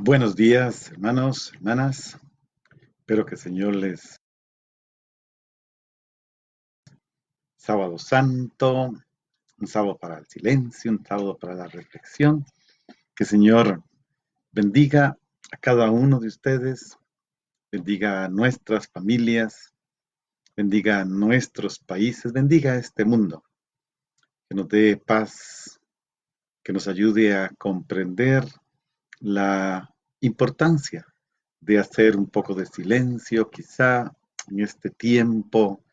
Buenos días, hermanos, hermanas. Espero que el Señor les sábado santo, un sábado para el silencio, un sábado para la reflexión. Que el Señor bendiga a cada uno de ustedes, bendiga a nuestras familias, bendiga a nuestros países, bendiga a este mundo, que nos dé paz, que nos ayude a comprender la importancia de hacer un poco de silencio, quizá en este tiempo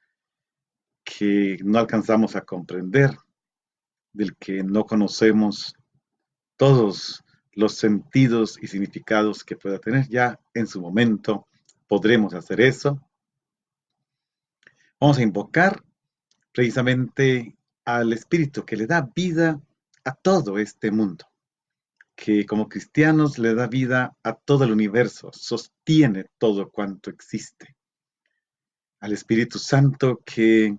que no alcanzamos a comprender, del que no conocemos todos los sentidos y significados que pueda tener. Ya en su momento podremos hacer eso. Vamos a invocar precisamente al Espíritu que le da vida a todo este mundo, que como cristianos le da vida a todo el universo, sostiene todo cuanto existe. Al Espíritu Santo que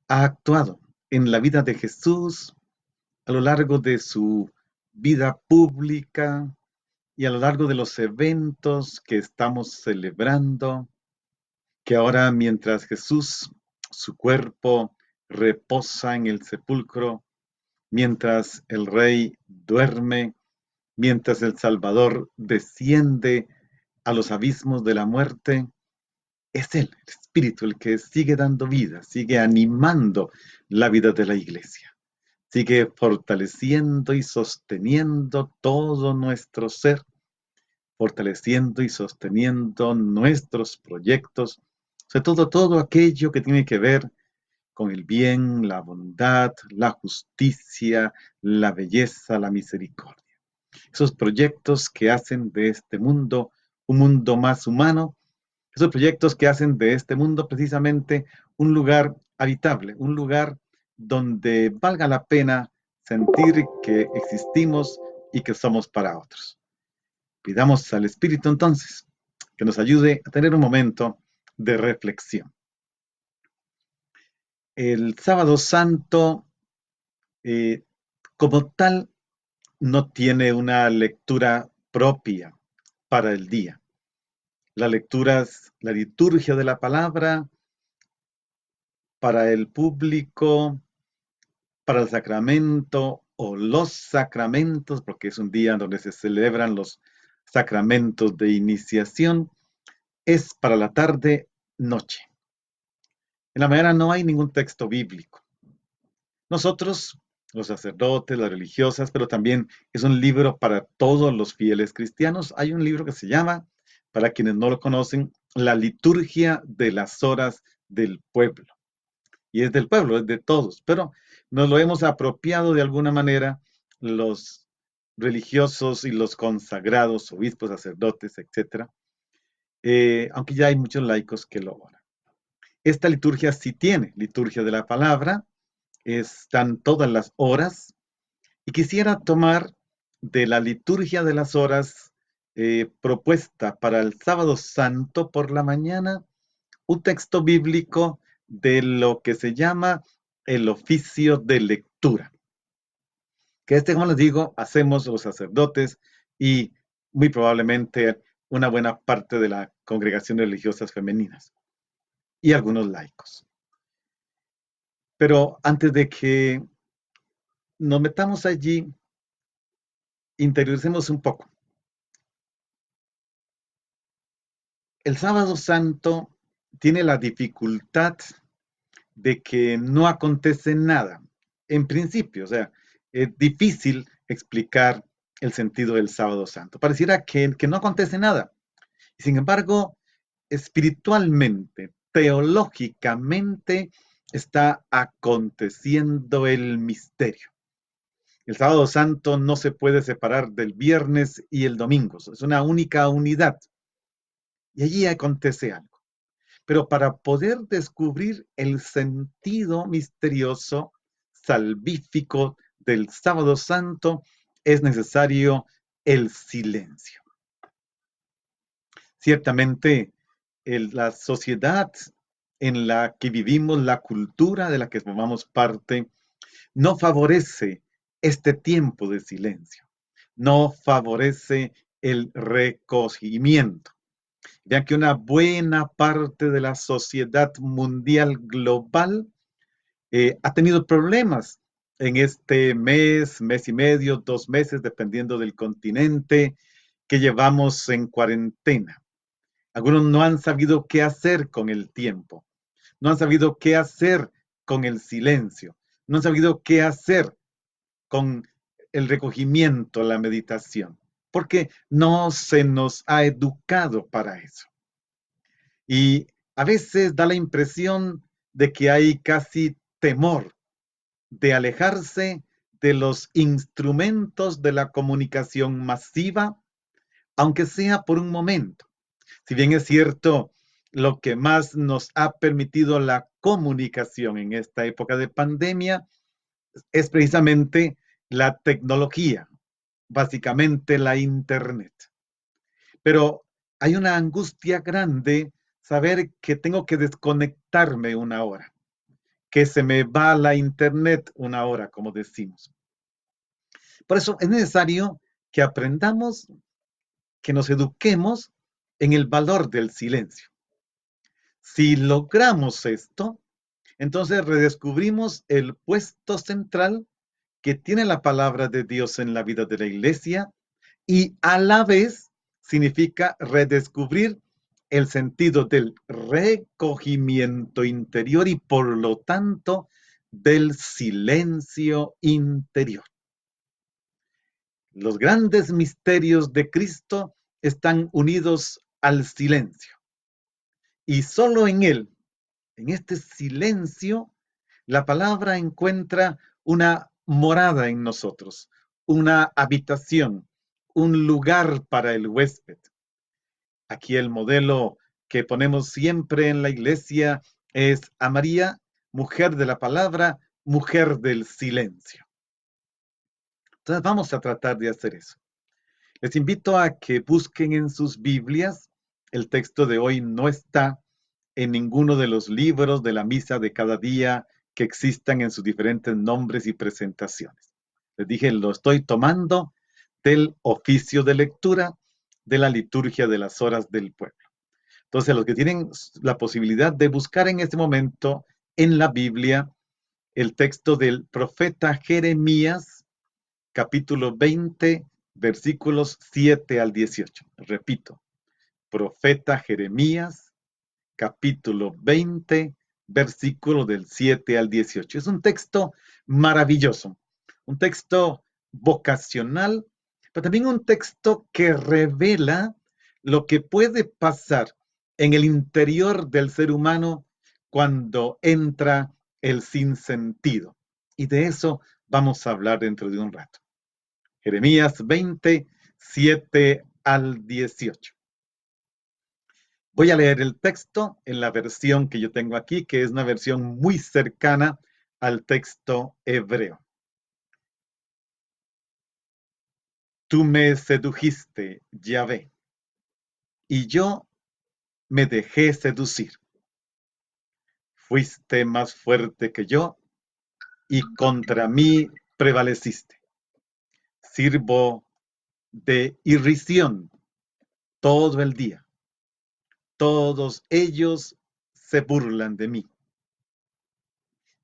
ha actuado en la vida de Jesús a lo largo de su vida pública y a lo largo de los eventos que estamos celebrando, que ahora mientras Jesús, su cuerpo, reposa en el sepulcro, mientras el Rey duerme, mientras el Salvador desciende a los abismos de la muerte, es Él, el Espíritu, el que sigue dando vida, sigue animando la vida de la iglesia. Sigue fortaleciendo y sosteniendo todo nuestro ser, fortaleciendo y sosteniendo nuestros proyectos, sobre todo aquello que tiene que ver con el bien, la bondad, la justicia, la belleza, la misericordia. Esos proyectos que hacen de este mundo un mundo más humano, esos proyectos que hacen de este mundo precisamente un lugar habitable, un lugar donde valga la pena sentir que existimos y que somos para otros. Pidamos al Espíritu entonces que nos ayude a tener un momento de reflexión. El sábado santo, eh, como tal, no tiene una lectura propia para el día. Las lecturas, la liturgia de la palabra para el público, para el sacramento o los sacramentos, porque es un día donde se celebran los sacramentos de iniciación, es para la tarde-noche. En la mañana no hay ningún texto bíblico. Nosotros, los sacerdotes, las religiosas, pero también es un libro para todos los fieles cristianos. Hay un libro que se llama, para quienes no lo conocen, La liturgia de las horas del pueblo. Y es del pueblo, es de todos, pero nos lo hemos apropiado de alguna manera los religiosos y los consagrados, obispos, sacerdotes, etcétera, aunque ya hay muchos laicos que lo oran. Esta liturgia sí tiene liturgia de la palabra, están todas las horas, y quisiera tomar de la liturgia de las horas propuesta para el sábado santo por la mañana un texto bíblico de lo que se llama el oficio de lectura. Que como les digo, hacemos los sacerdotes y muy probablemente una buena parte de la congregación religiosas femeninas y algunos laicos. Pero antes de que nos metamos allí, interioricemos un poco. El sábado santo tiene la dificultad de que no acontece nada. En principio, o sea, es difícil explicar el sentido del sábado santo. Pareciera que no acontece nada. Sin embargo, espiritualmente, teológicamente, está aconteciendo el misterio. El sábado santo no se puede separar del viernes y el domingo. Es una única unidad. Y allí acontece algo. Pero para poder descubrir el sentido misterioso, salvífico del sábado santo, es necesario el silencio. Ciertamente, la sociedad en la que vivimos, la cultura de la que formamos parte, no favorece este tiempo de silencio, no favorece el recogimiento. Ya que una buena parte de la sociedad mundial global ha tenido problemas en este mes, mes y medio, 2 meses, dependiendo del continente que llevamos en cuarentena. Algunos no han sabido qué hacer con el tiempo, no han sabido qué hacer con el silencio, no han sabido qué hacer con el recogimiento, la meditación, porque no se nos ha educado para eso. Y a veces da la impresión de que hay casi temor de alejarse de los instrumentos de la comunicación masiva, aunque sea por un momento. Si bien es cierto, lo que más nos ha permitido la comunicación en esta época de pandemia es precisamente la tecnología, básicamente la Internet. Pero hay una angustia grande saber que tengo que desconectarme una hora, que se me va la Internet una hora, como decimos. Por eso es necesario que aprendamos, que nos eduquemos en el valor del silencio. Si logramos esto, entonces redescubrimos el puesto central que tiene la palabra de Dios en la vida de la iglesia y a la vez significa redescubrir el sentido del recogimiento interior y por lo tanto del silencio interior. Los grandes misterios de Cristo están unidos al silencio y solo en él, en este silencio, la palabra encuentra una morada en nosotros, una habitación, un lugar para el huésped. Aquí el modelo que ponemos siempre en la iglesia es a María, mujer de la palabra, mujer del silencio. Entonces vamos a tratar de hacer eso. Les invito a que busquen en sus Biblias. El texto de hoy no está en ninguno de los libros de la misa de cada día que existan en sus diferentes nombres y presentaciones. Les dije, lo estoy tomando del oficio de lectura de la liturgia de las horas del pueblo. Entonces, los que tienen la posibilidad de buscar en este momento en la Biblia el texto del profeta Jeremías, capítulo 20, versículos 7 al 18. Repito, profeta Jeremías, capítulo 20, versículo del 7 al 18. Es un texto maravilloso, un texto vocacional, pero también un texto que revela lo que puede pasar en el interior del ser humano cuando entra el sinsentido. Y de eso vamos a hablar dentro de un rato. Jeremías 20, 7 al 18. Voy a leer el texto en la versión que yo tengo aquí, que es una versión muy cercana al texto hebreo. Tú me sedujiste, Yahvé, y yo me dejé seducir. Fuiste más fuerte que yo y contra mí prevaleciste. Sirvo de irrisión todo el día. Todos ellos se burlan de mí.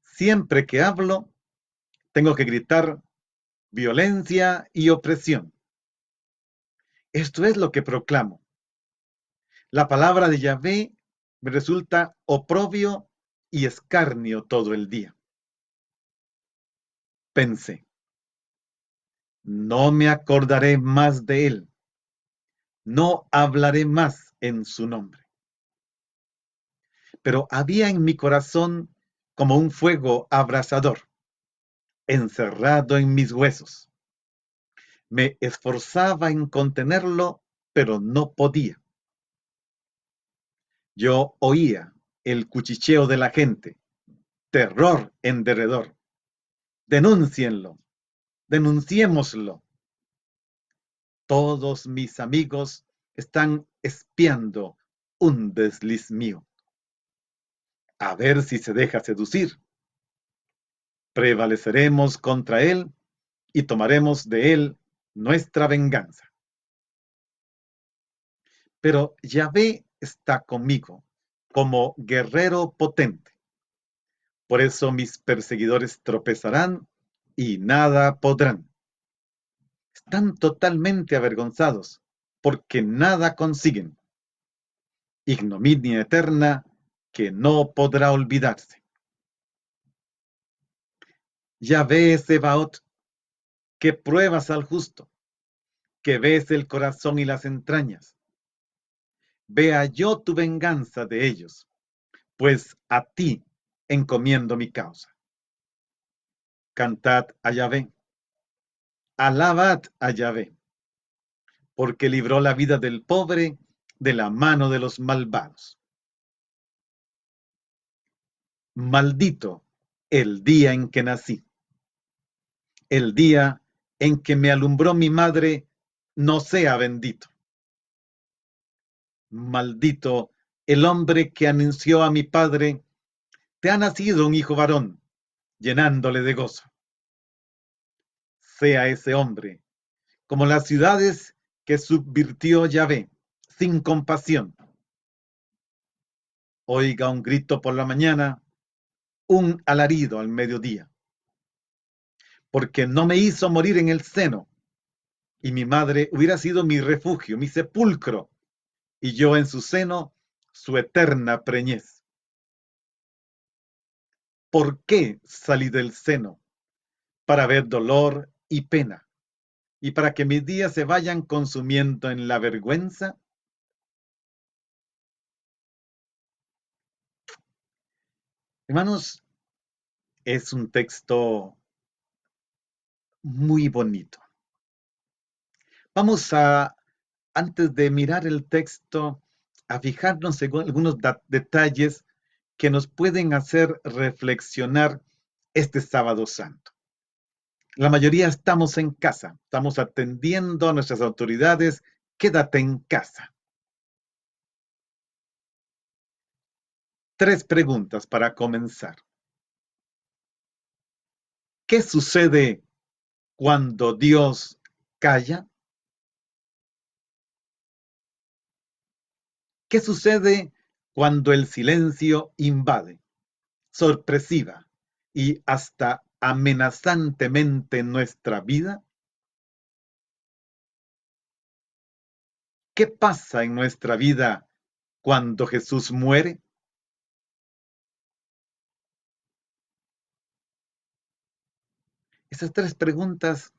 Siempre que hablo, tengo que gritar violencia y opresión. Esto es lo que proclamo. La palabra de Yahvé me resulta oprobio y escarnio todo el día. Pensé, no me acordaré más de él, no hablaré más en su nombre. Pero había en mi corazón como un fuego abrasador, encerrado en mis huesos. Me esforzaba en contenerlo, pero no podía. Yo oía el cuchicheo de la gente, terror en derredor. Denúncienlo, denunciémoslo. Todos mis amigos están espiando un desliz mío. A ver si se deja seducir. Prevaleceremos contra él y tomaremos de él nuestra venganza. Pero Yahvé está conmigo como guerrero potente. Por eso mis perseguidores tropezarán y nada podrán. Están totalmente avergonzados porque nada consiguen. Ignominia eterna que no podrá olvidarse. Yahvé Sebaot, que pruebas al justo, que ves el corazón y las entrañas. Vea yo tu venganza de ellos, pues a ti encomiendo mi causa. Cantad a Yahvé, alabad a Yahvé, porque libró la vida del pobre de la mano de los malvados. Maldito el día en que nací, el día en que me alumbró mi madre, no sea bendito. Maldito el hombre que anunció a mi padre, te ha nacido un hijo varón, llenándole de gozo. Sea ese hombre como las ciudades que subvirtió Yahvé, sin compasión. Oiga un grito por la mañana, un alarido al mediodía, porque no me hizo morir en el seno, y mi madre hubiera sido mi refugio, mi sepulcro, y yo en su seno su eterna preñez. ¿Por qué salí del seno? Para ver dolor y pena, y para que mis días se vayan consumiendo en la vergüenza. Hermanos, es un texto muy bonito. Vamos a, antes de mirar el texto, a fijarnos en algunos detalles que nos pueden hacer reflexionar este sábado santo. La mayoría estamos en casa, estamos atendiendo a nuestras autoridades, quédate en casa. 3 preguntas para comenzar. ¿Qué sucede cuando Dios calla? ¿Qué sucede cuando el silencio invade, sorpresiva y hasta amenazantemente nuestra vida? ¿Qué pasa en nuestra vida cuando Jesús muere? Esas 3 preguntas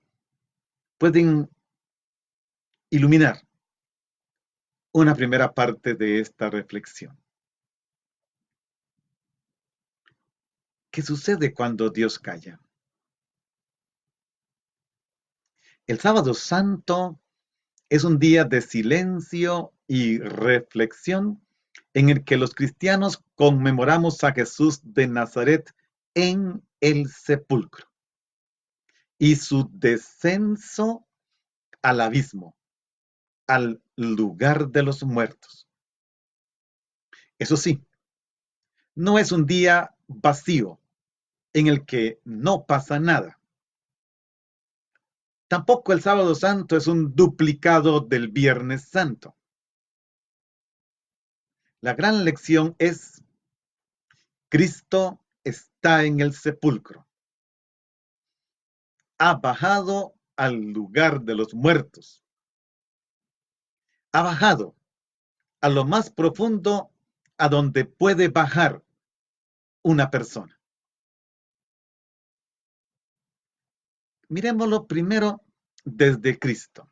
pueden iluminar una primera parte de esta reflexión. ¿Qué sucede cuando Dios calla? El sábado santo es un día de silencio y reflexión en el que los cristianos conmemoramos a Jesús de Nazaret en el sepulcro y su descenso al abismo, al lugar de los muertos. Eso sí, no es un día vacío en el que no pasa nada. Tampoco el sábado santo es un duplicado del viernes santo. La gran lección es: Cristo está en el sepulcro. Ha bajado al lugar de los muertos. Ha bajado a lo más profundo a donde puede bajar una persona. Miremoslo primero desde Cristo.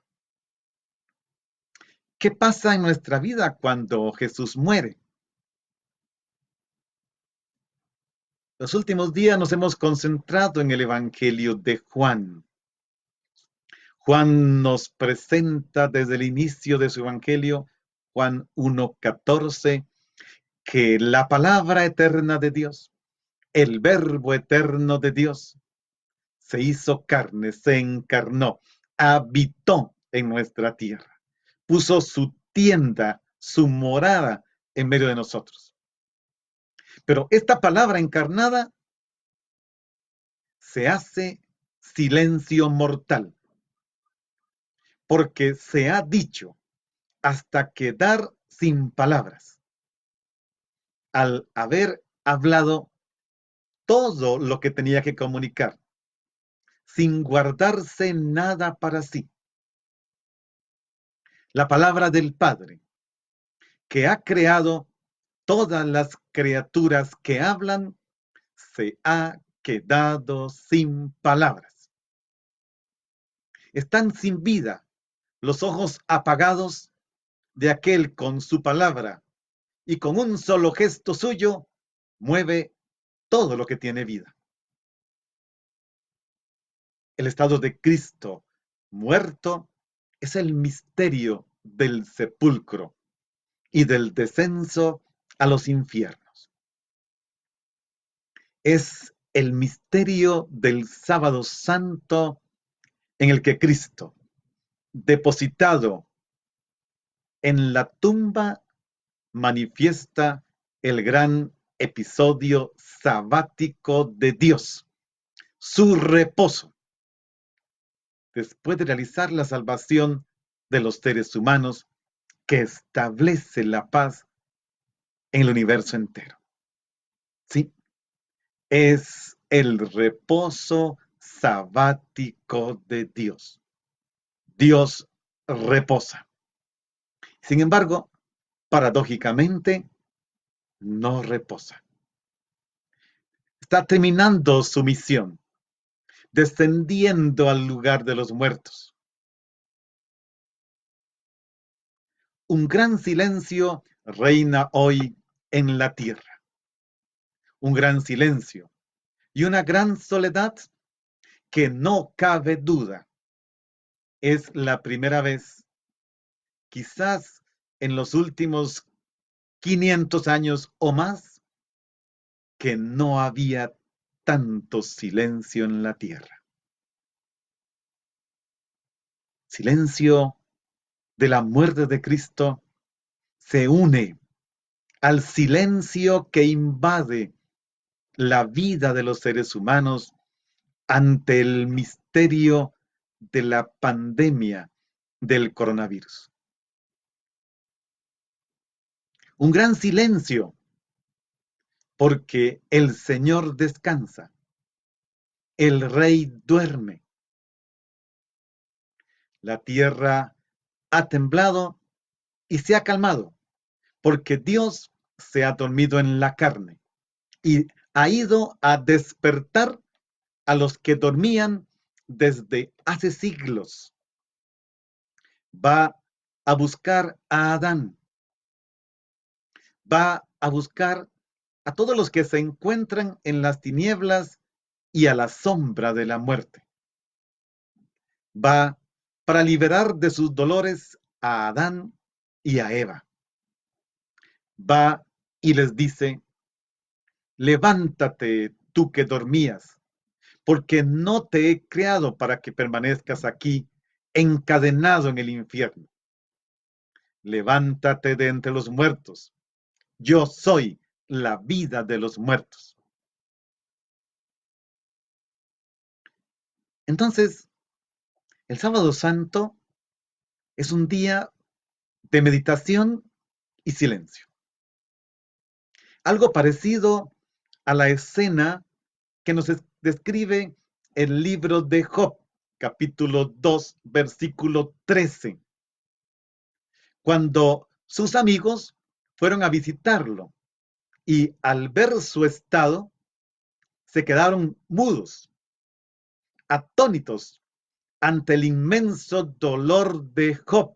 ¿Qué pasa en nuestra vida cuando Jesús muere? Los últimos días nos hemos concentrado en el Evangelio de Juan. Juan nos presenta desde el inicio de su Evangelio, Juan 1:14, que la palabra eterna de Dios, el verbo eterno de Dios, se hizo carne, se encarnó, habitó en nuestra tierra, puso su tienda, su morada en medio de nosotros. Pero esta palabra encarnada se hace silencio mortal, porque se ha dicho hasta quedar sin palabras, al haber hablado todo lo que tenía que comunicar, sin guardarse nada para sí. La palabra del Padre, que ha creado todas las criaturas que hablan, se ha quedado sin palabras. Están sin vida los ojos apagados de aquel con su palabra y con un solo gesto suyo mueve todo lo que tiene vida. El estado de Cristo muerto es el misterio del sepulcro y del descenso a los infiernos. Es el misterio del sábado santo en el que Cristo, depositado en la tumba, manifiesta el gran episodio sabático de Dios, su reposo, después de realizar la salvación de los seres humanos que establece la paz en el universo entero. Sí, es el reposo sabático de Dios. Dios reposa. Sin embargo, paradójicamente, no reposa. Está terminando su misión, descendiendo al lugar de los muertos. Un gran silencio reina hoy en la tierra. Un gran silencio y una gran soledad que no cabe duda. Es la primera vez, quizás en los últimos 500 años o más, que no había tanto silencio en la tierra. Silencio de la muerte de Cristo se une al silencio que invade la vida de los seres humanos ante el misterio de la pandemia del coronavirus. Un gran silencio porque el Señor descansa, el Rey duerme. La tierra ha temblado y se ha calmado, porque Dios se ha dormido en la carne y ha ido a despertar a los que dormían desde hace siglos. Va a buscar a Adán, va a buscar a todos los que se encuentran en las tinieblas y a la sombra de la muerte. Va para liberar de sus dolores a Adán y a Eva. Va y les dice, levántate tú que dormías, porque no te he creado para que permanezcas aquí encadenado en el infierno. Levántate de entre los muertos. Yo soy la vida de los muertos. Entonces, el sábado santo es un día de meditación y silencio. Algo parecido a la escena que nos describe el libro de Job, capítulo 2, versículo 13, cuando sus amigos fueron a visitarlo y al ver su estado se quedaron mudos, atónitos ante el inmenso dolor de Job.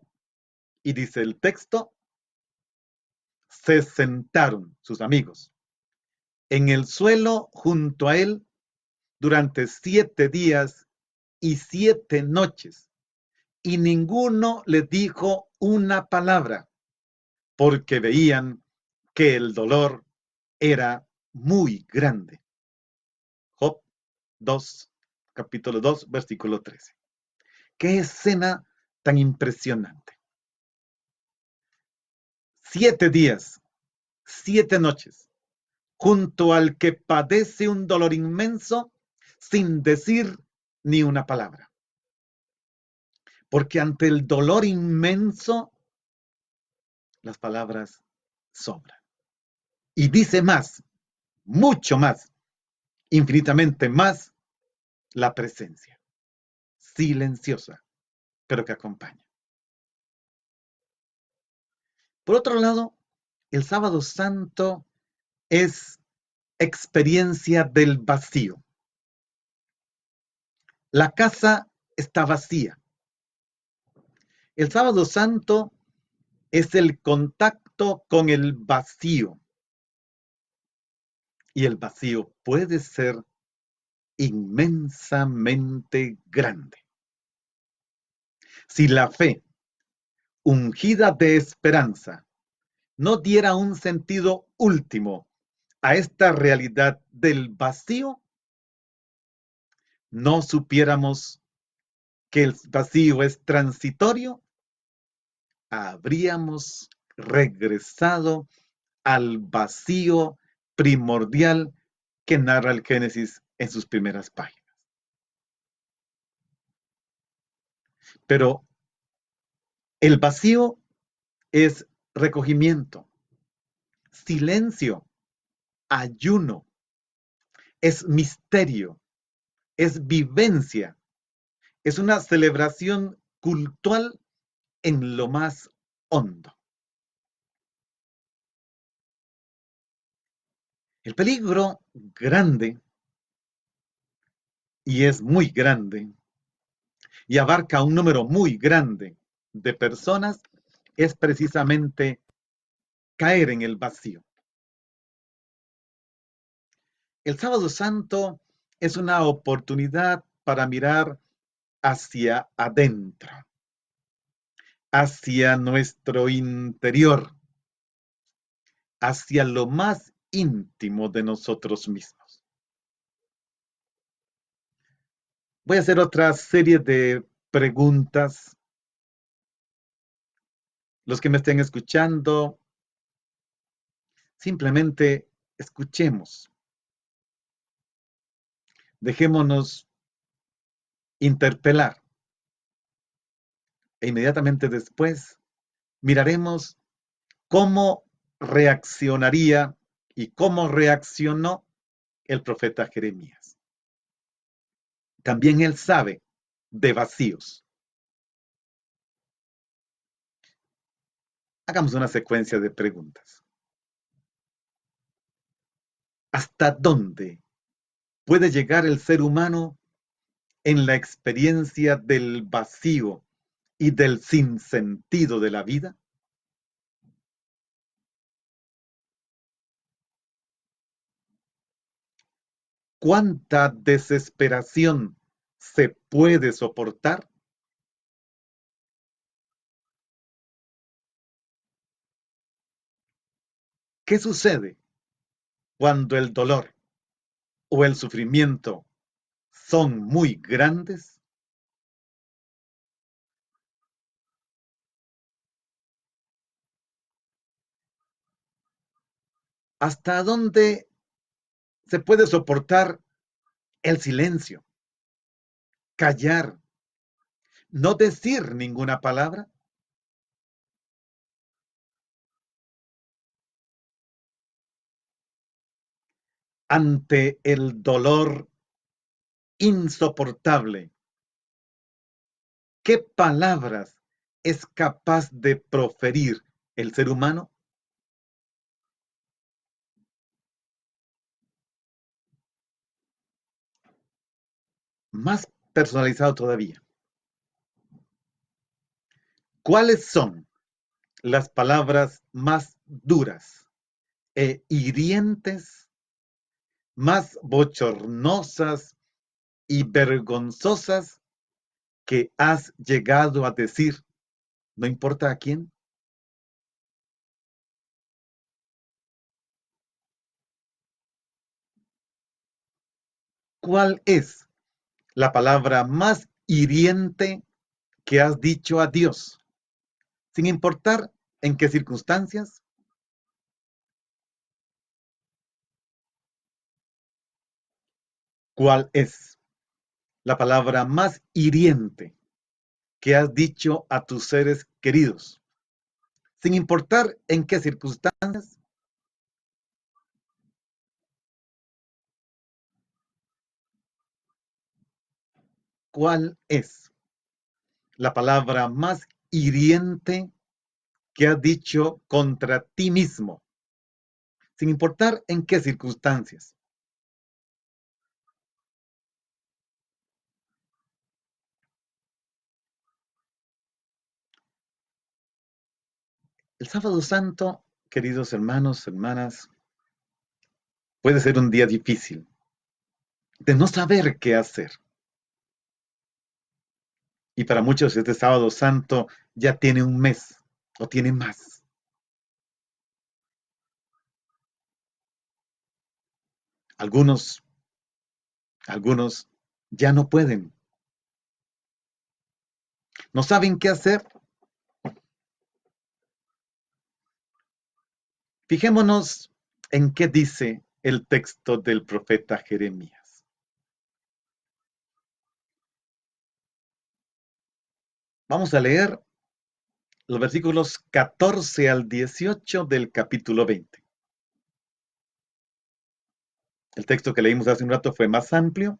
Y dice el texto, se sentaron sus amigos en el suelo junto a él durante 7 días y 7 noches, y ninguno le dijo una palabra, porque veían que el dolor era muy grande. Job 2, capítulo 2, versículo 13. Qué escena tan impresionante. 7 días, 7 noches, junto al que padece un dolor inmenso sin decir ni una palabra. Porque ante el dolor inmenso las palabras sobran. Y dice más, mucho más, infinitamente más, la presencia, silenciosa, pero que acompaña. Por otro lado, el sábado santo es experiencia del vacío. La casa está vacía. El sábado santo es el contacto con el vacío. Y el vacío puede ser inmensamente grande. Si la fe, ungida de esperanza, no diera un sentido último a esta realidad del vacío, no supiéramos que el vacío es transitorio, habríamos regresado al vacío primordial que narra el Génesis en sus primeras páginas. Pero el vacío es recogimiento, silencio, ayuno, es misterio, es vivencia, es una celebración cultural en lo más hondo. El peligro grande, y es muy grande, y abarca un número muy grande de personas, es precisamente caer en el vacío. El sábado santo es una oportunidad para mirar hacia adentro, hacia nuestro interior, hacia lo más íntimo de nosotros mismos. Voy a hacer otra serie de preguntas. Los que me estén escuchando, simplemente escuchemos. Dejémonos interpelar. E inmediatamente después miraremos cómo reaccionaría y cómo reaccionó el profeta Jeremías. También él sabe de vacíos. Hagamos una secuencia de preguntas. ¿Hasta dónde puede llegar el ser humano en la experiencia del vacío y del sinsentido de la vida? ¿Cuánta desesperación se puede soportar? ¿Qué sucede cuando el dolor o el sufrimiento son muy grandes? ¿Hasta dónde se puede soportar el silencio, callar, no decir ninguna palabra? Ante el dolor insoportable, ¿qué palabras es capaz de proferir el ser humano? Más personalizado todavía. ¿Cuáles son las palabras más duras e hirientes, más bochornosas y vergonzosas que has llegado a decir, no importa a quién? ¿Cuál es la palabra más hiriente que has dicho a Dios, sin importar en qué circunstancias? ¿Cuál es la palabra más hiriente que has dicho a tus seres queridos, sin importar en qué circunstancias. ¿Cuál es la palabra más hiriente que has dicho contra ti mismo, sin importar en qué circunstancias? El sábado santo, queridos hermanos, hermanas, puede ser un día difícil, de no saber qué hacer. Y para muchos este sábado santo ya tiene un mes o tiene más. Algunos, algunos ya no pueden, no saben qué hacer. Fijémonos en qué dice el texto del profeta Jeremías. Vamos a leer los versículos 14 al 18 del capítulo 20. El texto que leímos hace un rato fue más amplio,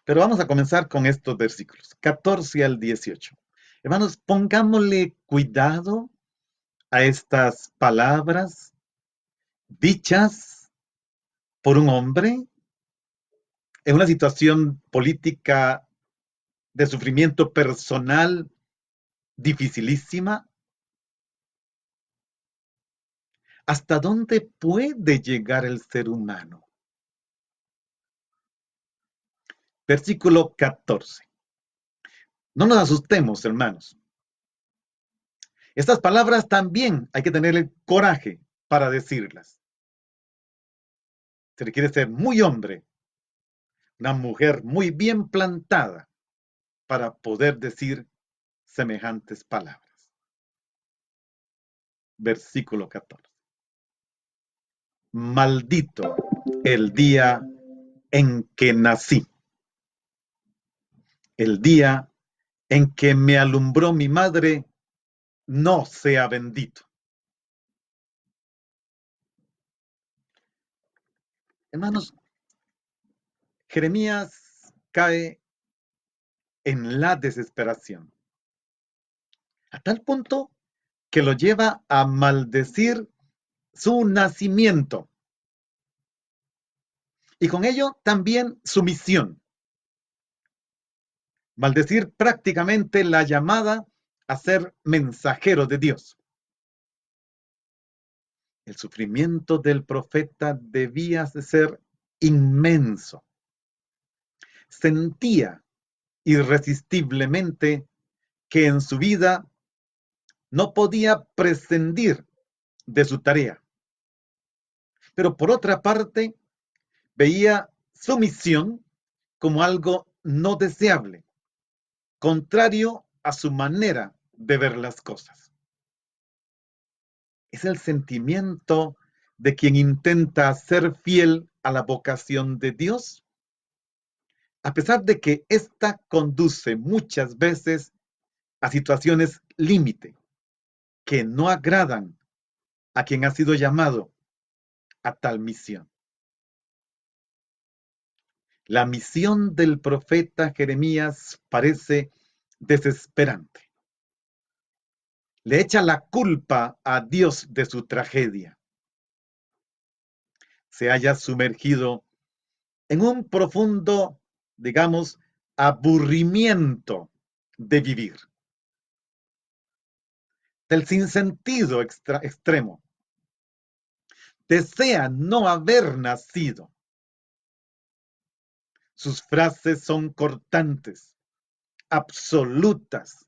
pero vamos a comenzar con estos versículos, 14 al 18. Hermanos, pongámosle cuidado a estas palabras dichas por un hombre en una situación política de sufrimiento personal dificilísima. ¿Hasta dónde puede llegar el ser humano? Versículo 14. No nos asustemos, hermanos. Estas palabras también hay que tener el coraje para decirlas. Se requiere ser muy hombre, una mujer muy bien plantada para poder decir semejantes palabras. Versículo 14. Maldito el día en que nací, el día en que me alumbró mi madre, no sea bendito. Hermanos, Jeremías cae en la desesperación, a tal punto que lo lleva a maldecir su nacimiento y con ello también su misión. Maldecir prácticamente la llamada a ser mensajero de Dios. El sufrimiento del profeta debía de ser inmenso. Sentía irresistiblemente que en su vida no podía prescindir de su tarea. Pero por otra parte, veía su misión como algo no deseable, contrario a su manera de ver las cosas. Es el sentimiento de quien intenta ser fiel a la vocación de Dios, a pesar de que ésta conduce muchas veces a situaciones límite que no agradan a quien ha sido llamado a tal misión. La misión del profeta Jeremías parece desesperante. Le echa la culpa a Dios de su tragedia. Se haya sumergido en un profundo, digamos, aburrimiento de vivir, del sinsentido extremo. Desea no haber nacido. Sus frases son cortantes, absolutas,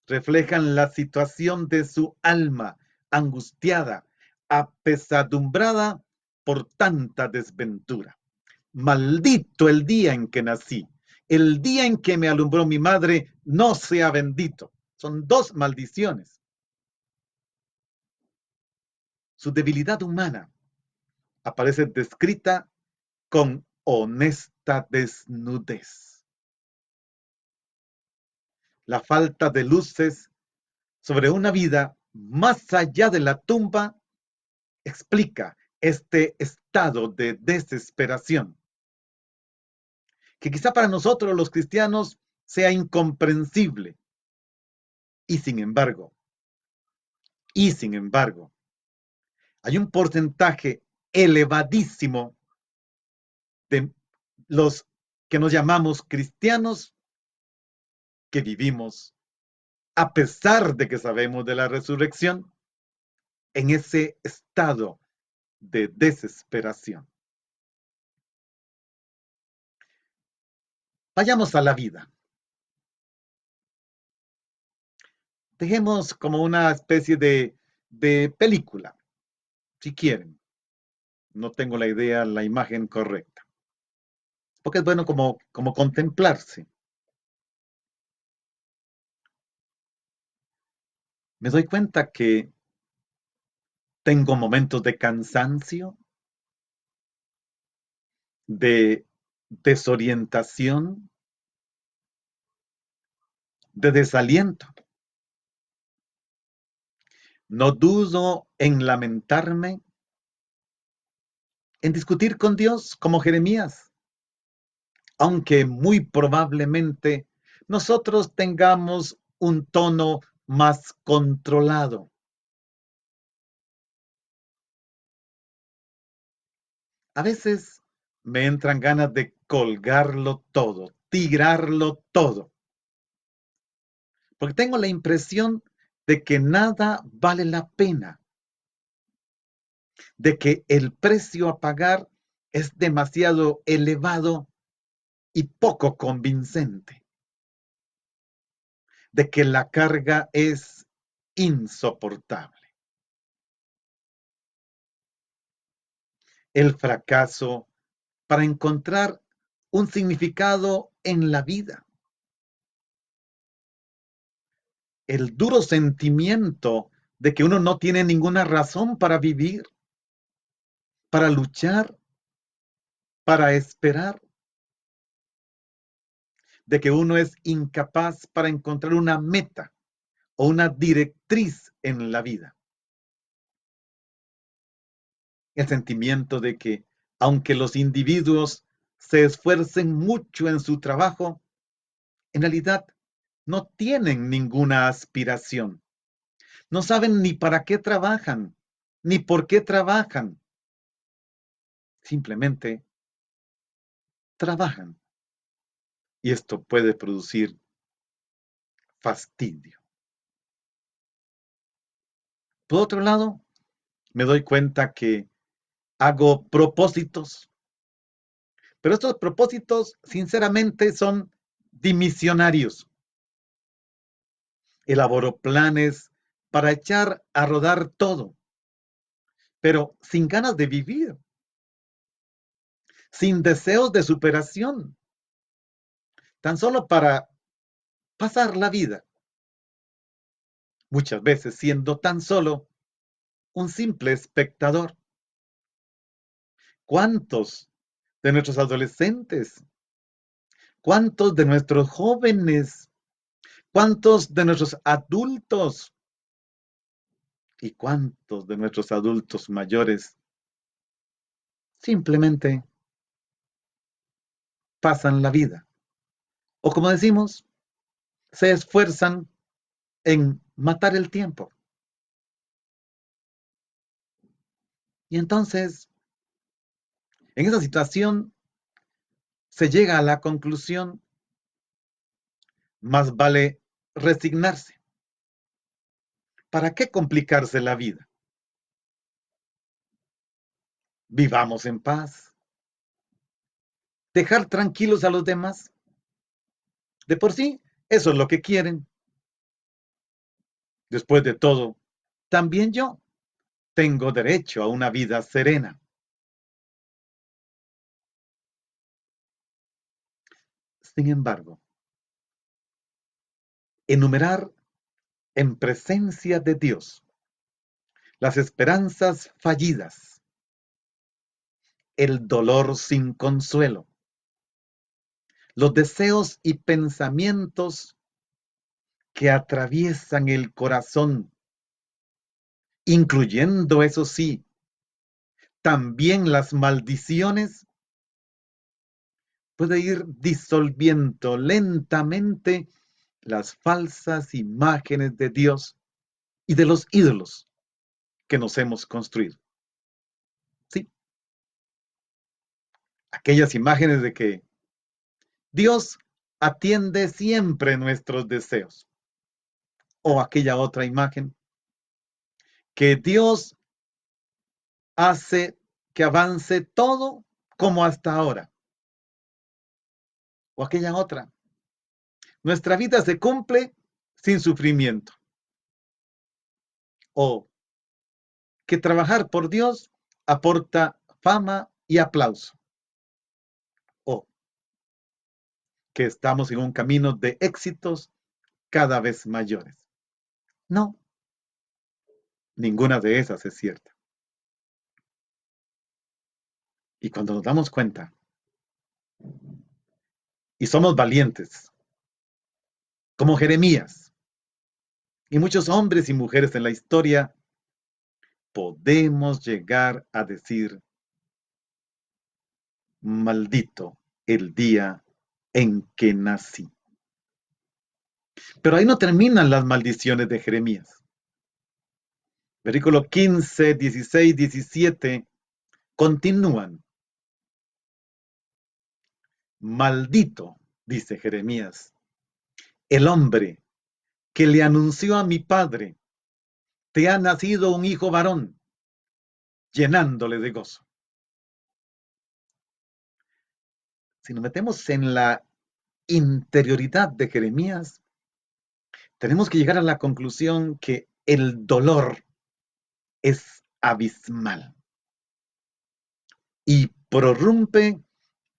reflejan la situación de su alma angustiada, apesadumbrada por tanta desventura. Maldito el día en que nací, el día en que me alumbró mi madre, no sea bendito. Son dos maldiciones. Su debilidad humana aparece descrita con honesta desnudez. La falta de luces sobre una vida más allá de la tumba, explica este estado de desesperación, que quizá para nosotros los cristianos sea incomprensible. Y sin embargo, y sin embargo, hay un porcentaje elevadísimo de los que nos llamamos cristianos que vivimos, a pesar de que sabemos de la resurrección, en ese estado de desesperación. Vayamos a la vida. Dejemos como una especie de película, si quieren. No tengo la idea, la imagen correcta. Porque es bueno como contemplarse. Me doy cuenta que tengo momentos de cansancio, de desorientación, de desaliento. No dudo en lamentarme, en discutir con Dios como Jeremías, aunque muy probablemente nosotros tengamos un tono más controlado. A veces me entran ganas de colgarlo todo, tirarlo todo, porque tengo la impresión de que nada vale la pena, de que el precio a pagar es demasiado elevado y poco convincente, de que la carga es insoportable. El fracaso para encontrar un significado en la vida. El duro sentimiento de que uno no tiene ninguna razón para vivir, para luchar, para esperar, de que uno es incapaz para encontrar una meta o una directriz en la vida. El sentimiento de que, aunque los individuos se esfuercen mucho en su trabajo, en realidad no tienen ninguna aspiración. No saben ni para qué trabajan, ni por qué trabajan. Simplemente trabajan. Y esto puede producir fastidio. Por otro lado, me doy cuenta que hago propósitos, pero estos propósitos sinceramente son dimisionarios. Elaboro planes para echar a rodar todo, pero sin ganas de vivir, sin deseos de superación, tan solo para pasar la vida, muchas veces siendo tan solo un simple espectador. ¿Cuántos de nuestros adolescentes, cuántos de nuestros jóvenes, cuántos de nuestros adultos y cuántos de nuestros adultos mayores simplemente pasan la vida? O como decimos, se esfuerzan en matar el tiempo. Y entonces, en esa situación, se llega a la conclusión, más vale resignarse. ¿Para qué complicarse la vida? Vivamos en paz. Dejar tranquilos a los demás. De por sí, eso es lo que quieren. Después de todo, también yo tengo derecho a una vida serena. Sin embargo, enumerar en presencia de Dios las esperanzas fallidas, el dolor sin consuelo, los deseos y pensamientos que atraviesan el corazón incluyendo, eso sí, también las maldiciones, puede ir disolviendo lentamente las falsas imágenes de Dios y de los ídolos que nos hemos construido. Sí, aquellas imágenes de que Dios atiende siempre nuestros deseos. O aquella otra imagen, que Dios hace que avance todo como hasta ahora. O aquella otra, nuestra vida se cumple sin sufrimiento. O que trabajar por Dios aporta fama y aplauso. O que estamos en un camino de éxitos cada vez mayores. No, ninguna de esas es cierta. Y cuando nos damos cuenta y somos valientes, como Jeremías y muchos hombres y mujeres en la historia, podemos llegar a decir, maldito el día en que nací. Pero ahí no terminan las maldiciones de Jeremías. Versículo 15, 16, 17 continúan. Maldito, dice Jeremías, el hombre que le anunció a mi padre, te ha nacido un hijo varón, llenándole de gozo. Si nos metemos en la interioridad de Jeremías, tenemos que llegar a la conclusión que el dolor es abismal y prorrumpe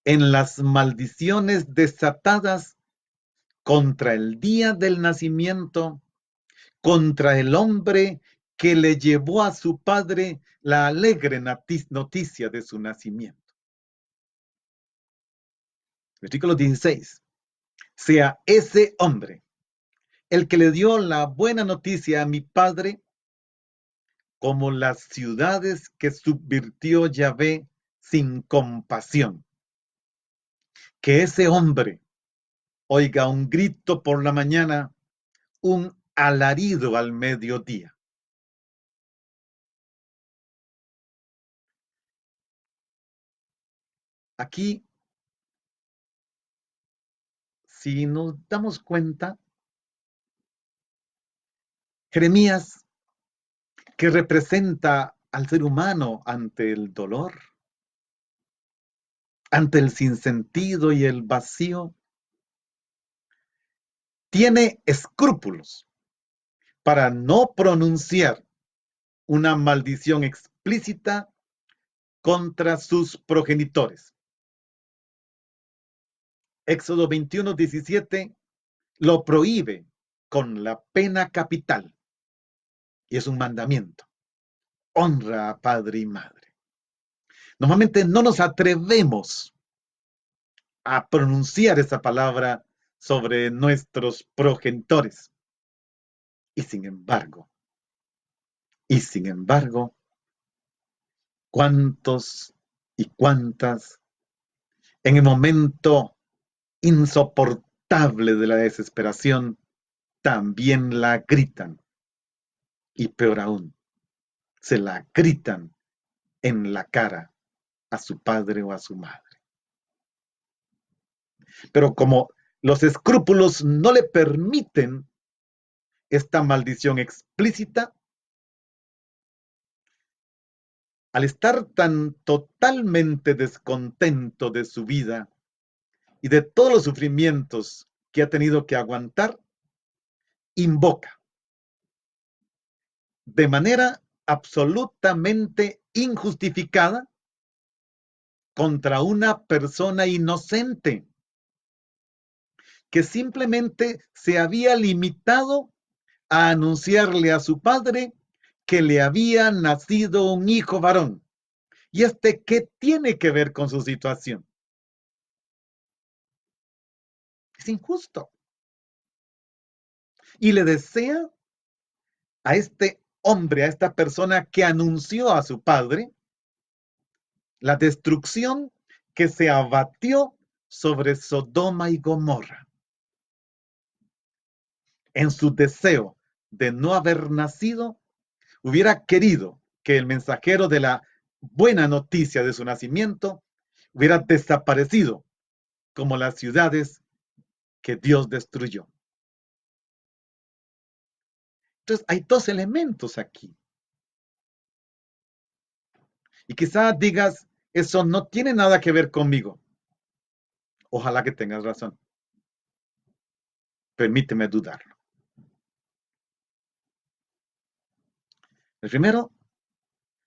en las maldiciones desatadas contra el día del nacimiento, contra el hombre que le llevó a su padre la alegre noticia de su nacimiento. Versículo 16. Sea ese hombre el que le dio la buena noticia a mi padre, como las ciudades que subvirtió Yahvé sin compasión. Que ese hombre oiga un grito por la mañana, un alarido al mediodía. Aquí, si nos damos cuenta, Jeremías, que representa al ser humano ante el dolor, ante el sinsentido y el vacío, tiene escrúpulos para no pronunciar una maldición explícita contra sus progenitores. Éxodo 21, 17 lo prohíbe con la pena capital y es un mandamiento. Honra a padre y madre. Normalmente no nos atrevemos a pronunciar esa palabra sobre nuestros progenitores. Y sin embargo, ¿cuántos y cuántas en el momento insoportable de la desesperación también la gritan? Y peor aún, se la gritan en la cara a su padre o a su madre. Pero como los escrúpulos no le permiten esta maldición explícita, al estar tan totalmente descontento de su vida y de todos los sufrimientos que ha tenido que aguantar, invoca de manera absolutamente injustificada contra una persona inocente que simplemente se había limitado a anunciarle a su padre que le había nacido un hijo varón. ¿Y qué tiene que ver con su situación? Es injusto. Y le desea a este hombre, a esta persona que anunció a su padre la destrucción que se abatió sobre Sodoma y Gomorra. En su deseo de no haber nacido, hubiera querido que el mensajero de la buena noticia de su nacimiento hubiera desaparecido como las ciudades que Dios destruyó. Entonces hay dos elementos aquí. Y quizás digas, eso no tiene nada que ver conmigo. Ojalá que tengas razón. Permíteme dudarlo. El primero,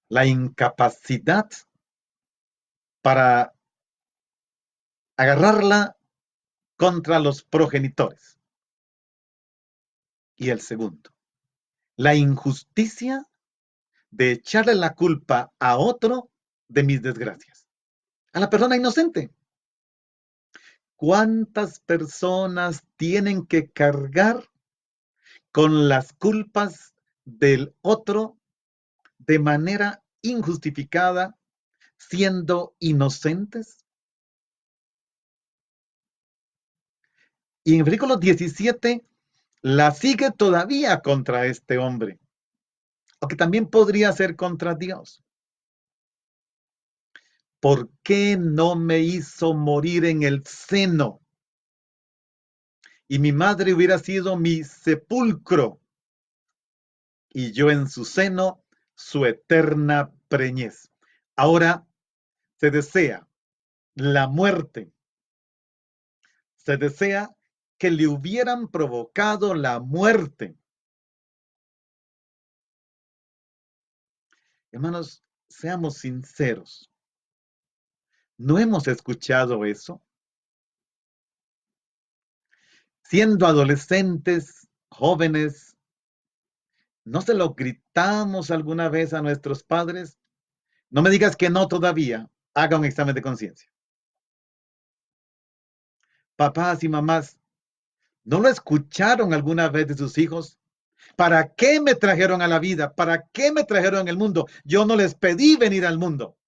la incapacidad para agarrarla contra los progenitores. Y el segundo, la injusticia de echarle la culpa a otro de mis desgracias. A la persona inocente. ¿Cuántas personas tienen que cargar con las culpas del otro de manera injustificada, siendo inocentes? Y en el versículo 17 la sigue todavía contra este hombre, o que también podría ser contra Dios. ¿Por qué no me hizo morir en el seno? Y mi madre hubiera sido mi sepulcro, y yo en su seno su eterna preñez. Ahora se desea la muerte, se desea que le hubieran provocado la muerte. Hermanos, seamos sinceros. ¿No hemos escuchado eso? Siendo adolescentes, jóvenes, ¿no se lo gritamos alguna vez a nuestros padres? No me digas que no todavía. Haga un examen de conciencia. Papás y mamás, ¿no lo escucharon alguna vez de sus hijos? ¿Para qué me trajeron a la vida? ¿Para qué me trajeron al mundo? Yo no les pedí venir al mundo.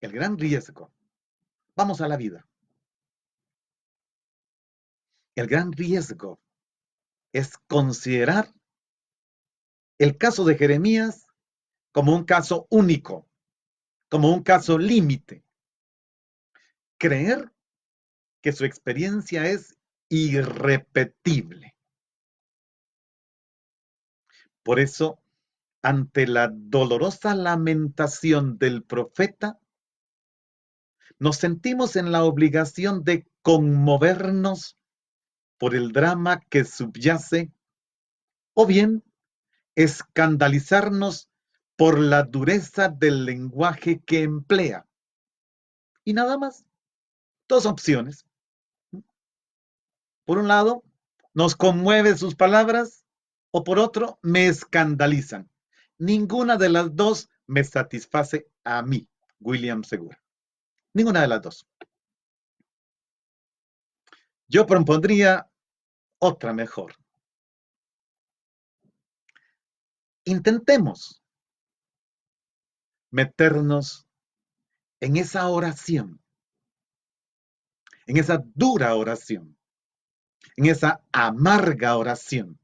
El gran riesgo. Vamos a la vida. El gran riesgo es considerar el caso de Jeremías como un caso único, como un caso límite. Creer que su experiencia es irrepetible. Por eso, ante la dolorosa lamentación del profeta, nos sentimos en la obligación de conmovernos por el drama que subyace, o bien escandalizarnos por la dureza del lenguaje que emplea. Y nada más. Dos opciones. Por un lado, nos conmueve sus palabras, o por otro, me escandalizan. Ninguna de las dos me satisface a mí, William Segura. Ninguna de las dos. Yo propondría otra mejor. Intentemos meternos en esa oración, en esa dura oración, en esa amarga oración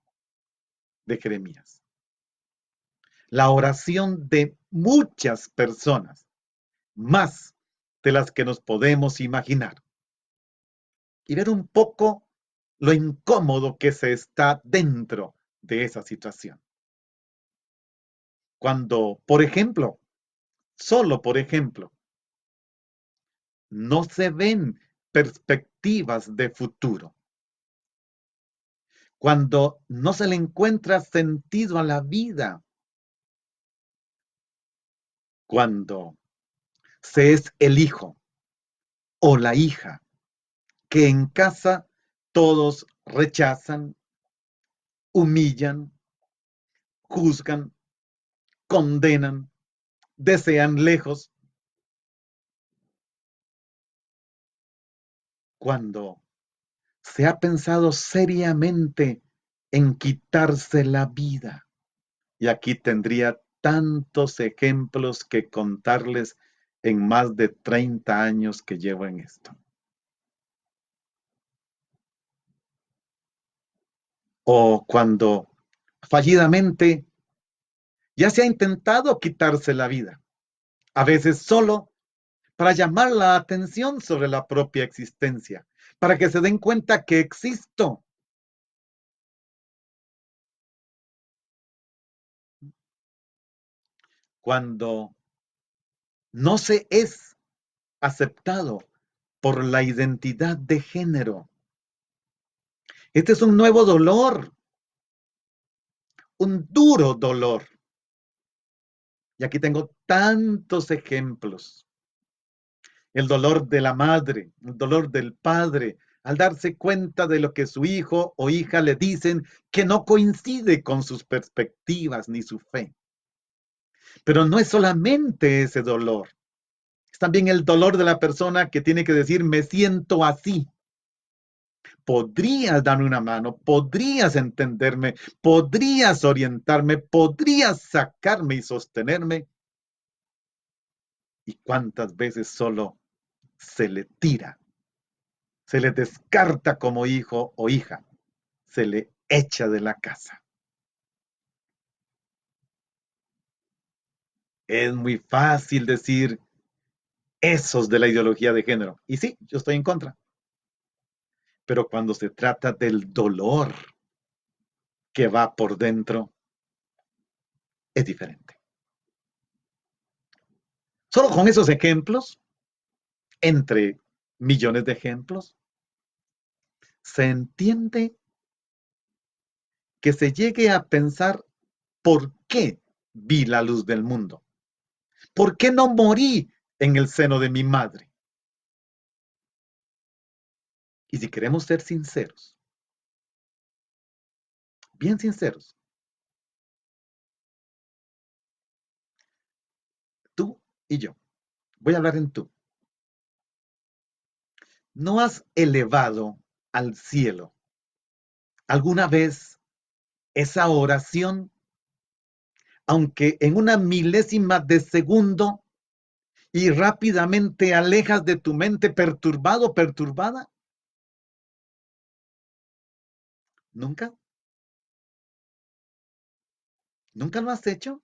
de Jeremías. La oración de muchas personas, más de las que nos podemos imaginar. Y ver un poco lo incómodo que se está dentro de esa situación. Cuando, por ejemplo, solo por ejemplo, no se ven perspectivas de futuro. Cuando no se le encuentra sentido a la vida. Cuando se es el hijo o la hija que en casa todos rechazan, humillan, juzgan, condenan, desean lejos. cuando se ha pensado seriamente en quitarse la vida. Y aquí tendría tantos ejemplos que contarles en más de 30 años que llevo en esto. O cuando fallidamente ya se ha intentado quitarse la vida, a veces solo para llamar la atención sobre la propia existencia, para que se den cuenta que existo. Cuando no se es aceptado por la identidad de género. Este es un nuevo dolor, un duro dolor. Y aquí tengo tantos ejemplos. El dolor de la madre, el dolor del padre, al darse cuenta de lo que su hijo o hija le dicen que no coincide con sus perspectivas ni su fe. Pero no es solamente ese dolor, es también el dolor de la persona que tiene que decir, me siento así. Podrías darme una mano, podrías entenderme, podrías orientarme, podrías sacarme y sostenerme. ¿Y cuántas veces solo se le tira, se le descarta como hijo o hija, se le echa de la casa? Es muy fácil decir esos de la ideología de género. Y sí, yo estoy en contra. Pero cuando se trata del dolor que va por dentro, es diferente. Solo con esos ejemplos, entre millones de ejemplos, se entiende que se llegue a pensar por qué vi la luz del mundo, por qué no morí en el seno de mi madre. Y si queremos ser sinceros, bien sinceros, tú y yo, voy a hablar en tú, ¿no has elevado al cielo alguna vez esa oración, aunque en una milésima de segundo, y rápidamente alejas de tu mente perturbado, perturbada? ¿Nunca? ¿Nunca lo has hecho?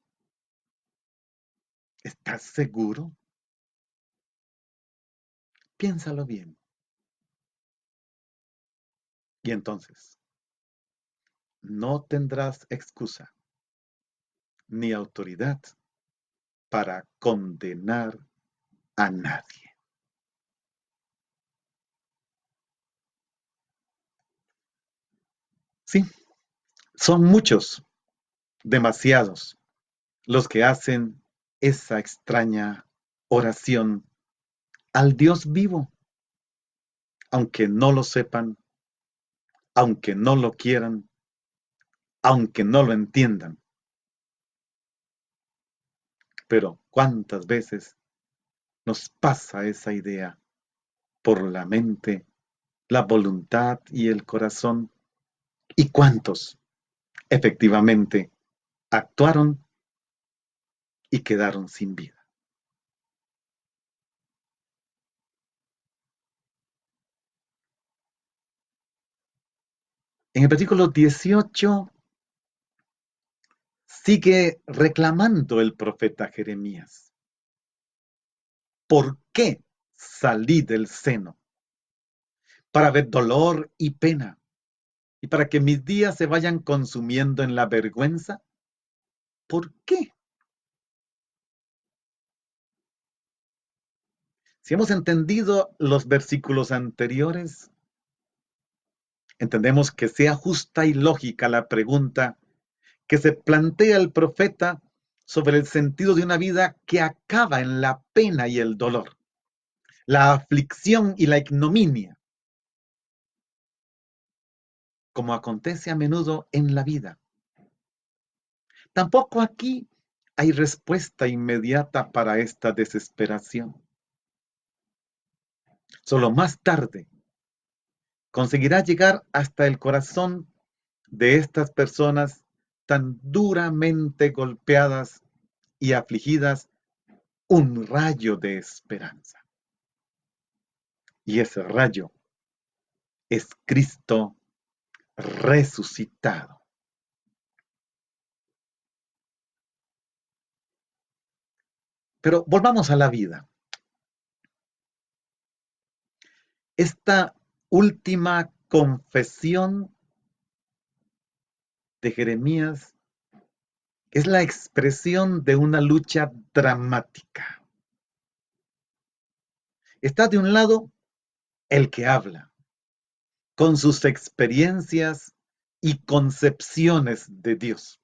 ¿Estás seguro? Piénsalo bien. Y entonces, no tendrás excusa ni autoridad para condenar a nadie. Sí, son muchos, demasiados, los que hacen esa extraña oración al Dios vivo, aunque no lo sepan, aunque no lo quieran, aunque no lo entiendan. Pero ¿cuántas veces nos pasa esa idea por la mente, la voluntad y el corazón? ¿Y cuántos efectivamente actuaron y quedaron sin vida? En el versículo 18 sigue reclamando el profeta Jeremías. ¿Por qué salí del seno? Para ver dolor y pena, y para que mis días se vayan consumiendo en la vergüenza. ¿Por qué? Si hemos entendido los versículos anteriores, entendemos que sea justa y lógica la pregunta que se plantea el profeta sobre el sentido de una vida que acaba en la pena y el dolor, la aflicción y la ignominia, como acontece a menudo en la vida. Tampoco aquí hay respuesta inmediata para esta desesperación. Solo más tarde conseguirá llegar hasta el corazón de estas personas tan duramente golpeadas y afligidas un rayo de esperanza. Y ese rayo es Cristo resucitado. Pero volvamos a la vida. Esta última confesión de Jeremías es la expresión de una lucha dramática. Está de un lado el que habla, con sus experiencias y concepciones de Dios.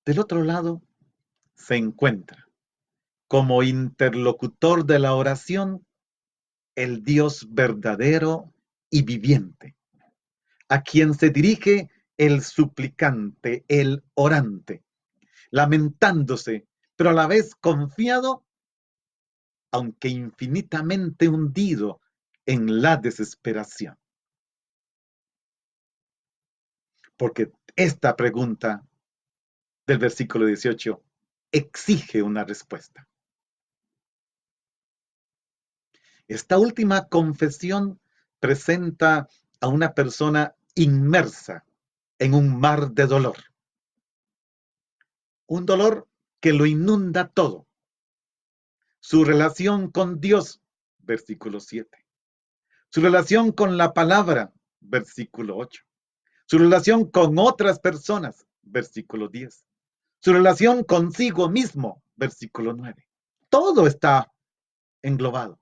Del otro lado se encuentra, como interlocutor de la oración, el Dios verdadero y viviente, a quien se dirige el suplicante, el orante, lamentándose, pero a la vez confiado, aunque infinitamente hundido en la desesperación. Porque esta pregunta del versículo 18 exige una respuesta. Esta última confesión presenta a una persona inmersa en un mar de dolor. Un dolor que lo inunda todo. Su relación con Dios, versículo 7. Su relación con la palabra, versículo 8. Su relación con otras personas, versículo 10. Su relación consigo mismo, versículo 9. Todo está englobado.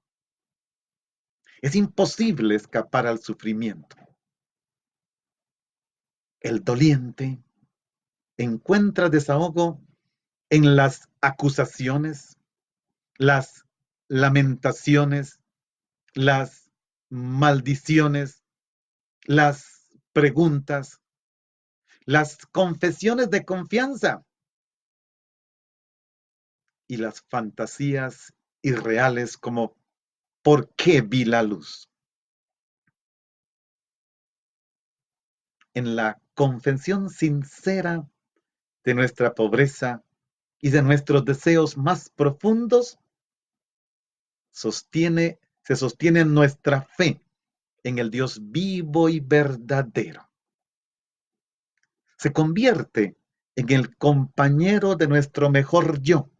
Es imposible escapar al sufrimiento. El doliente encuentra desahogo en las acusaciones, las lamentaciones, las maldiciones, las preguntas, las confesiones de confianza y las fantasías irreales como ¿por qué vi la luz? En la confesión sincera de nuestra pobreza y de nuestros deseos más profundos, se sostiene nuestra fe en el Dios vivo y verdadero. Se convierte en el compañero de nuestro mejor yo,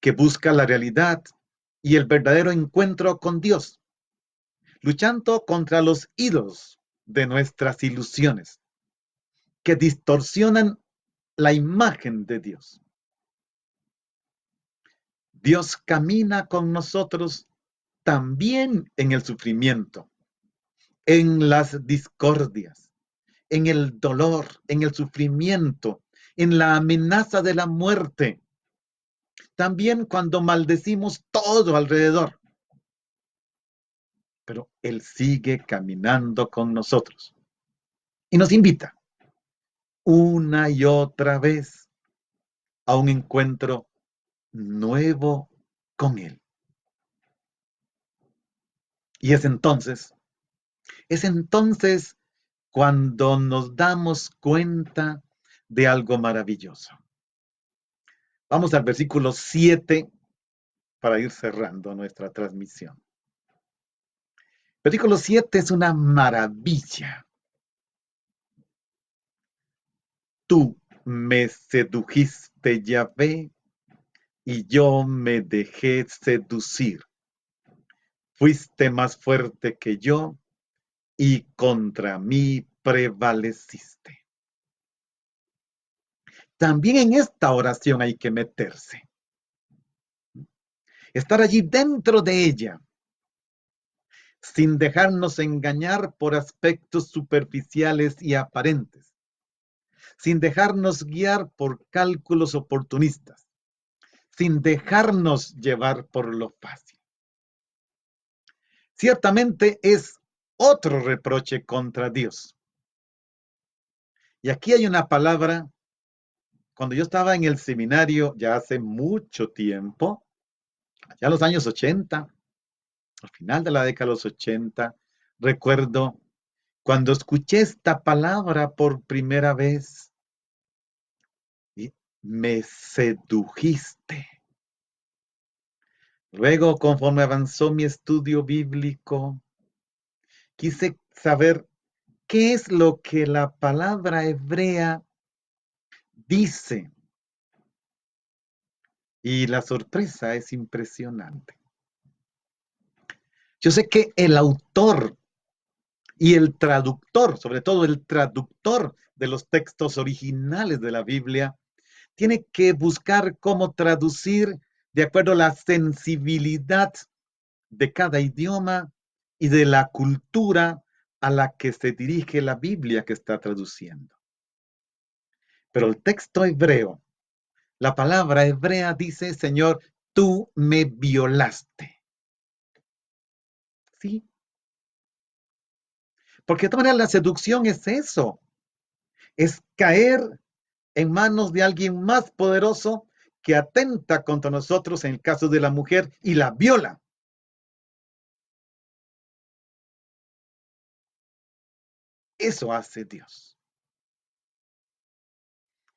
que busca la realidad y el verdadero encuentro con Dios, luchando contra los ídolos de nuestras ilusiones, que distorsionan la imagen de Dios. Dios camina con nosotros también en el sufrimiento, en las discordias, en el dolor, en el sufrimiento, en la amenaza de la muerte, también cuando maldecimos todo alrededor. Pero Él sigue caminando con nosotros y nos invita una y otra vez a un encuentro nuevo con Él. Y es entonces cuando nos damos cuenta de algo maravilloso. Vamos al versículo 7 para ir cerrando nuestra transmisión. Versículo 7 es una maravilla. Tú me sedujiste, Yahvé, y yo me dejé seducir. Fuiste más fuerte que yo y contra mí prevaleciste. También en esta oración hay que meterse. Estar allí dentro de ella, sin dejarnos engañar por aspectos superficiales y aparentes, sin dejarnos guiar por cálculos oportunistas, sin dejarnos llevar por lo fácil. Ciertamente es otro reproche contra Dios. Y aquí hay una palabra, cuando yo estaba en el seminario ya hace mucho tiempo, ya los años 80, al final de la década de los 80, recuerdo cuando escuché esta palabra por primera vez, y me sedujiste. Luego, conforme avanzó mi estudio bíblico, quise saber qué es lo que la palabra hebrea dice. Y la sorpresa es impresionante. Yo sé que el autor y el traductor, sobre todo el traductor de los textos originales de la Biblia, tiene que buscar cómo traducir de acuerdo a la sensibilidad de cada idioma y de la cultura a la que se dirige la Biblia que está traduciendo. Pero el texto hebreo, la palabra hebrea dice, Señor, tú me violaste. Sí, porque de todas maneras la seducción es eso, es caer en manos de alguien más poderoso que atenta contra nosotros en el caso de la mujer y la viola. Eso hace Dios.